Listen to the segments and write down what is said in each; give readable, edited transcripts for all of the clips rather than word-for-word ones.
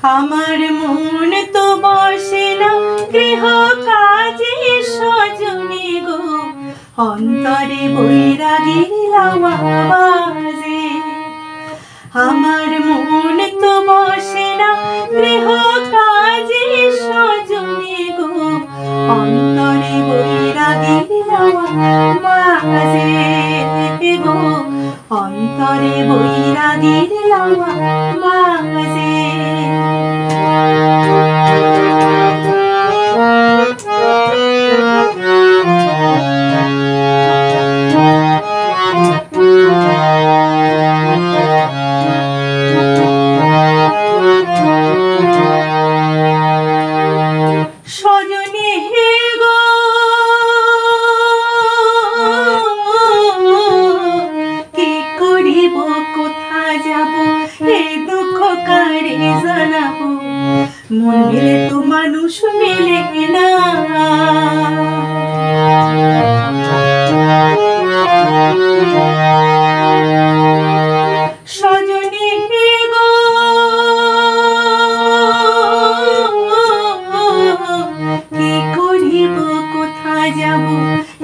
আমার মন তো বসে না গৃহ কাজে সজনী গো, অন্তরে বৈরাগীর লাওয়া বাজে। আমার মন তো বসে না গৃহ কাজে সজনী গো, অন্তরে বৈরাগীর লাওয়া বাজে গো, অন্তরে বৈরাগীর লাওয়া বাজে। সজনী হে গো কি করিব, কোথা যাব, এই দুঃখ কারে জানাবো। মন মেলে তো মানুষ মেলে না, সজনী হে গো কি করিব, কোথা যাব,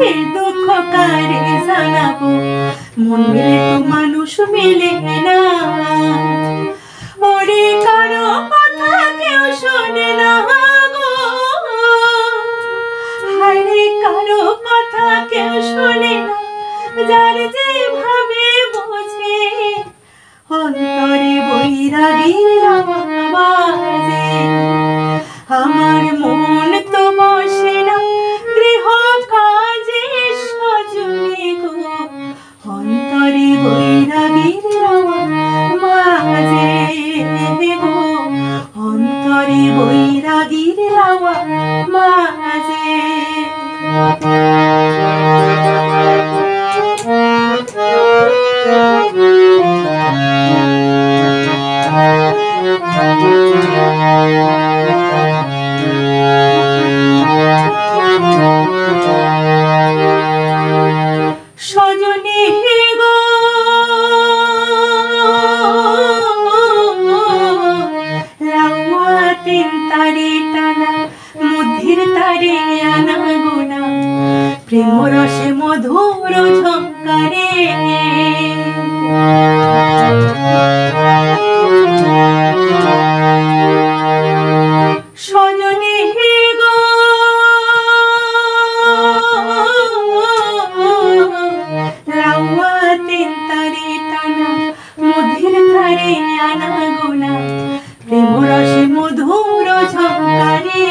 এই দুঃখ কারে জানাবো। মন মেলে তো মানুষ মেলে না, ওরে কারো কথা কেউ শোনে না গো, হায়রে কারো কথা কেউ শোনে না, যার যেভাবে বোঝে অন্তরে বৈরাগীর লাওয়া বাজে। আমার মন তো বসে না গৃহ কাজে সজনী গো, অন্তরে বৈরাগীর লাওয়া বাজে গো, অন্তরে বৈরাগীর লাওয়া বাজে। সজনী হে গো লাওয়া তিন তারে টানা, মধ্যের তারে আনা গোনা, প্রেম রসে মধুর ঝঙ্কারে। সজনী হে গো লাওয়া তিন তারে টানা, মধ্যের তারে আনা গোনা, প্রেম রসে মধুর ঝঙ্কারে।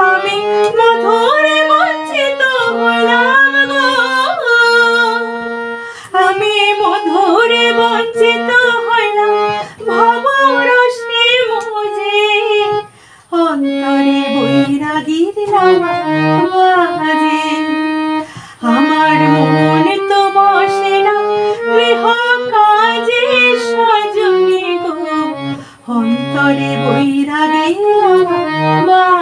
আমি মধুরে বঞ্চিত হলাম গো, আমি মধুরে বঞ্চিত হলাম, ভব রসে মজে অন্তরে বৈরাগীর লাওয়া বাজে। আমার মন তো বসে না গৃহ কাজে সজনী গো, অন্তরে বৈরাগীর লাওয়া বাজে।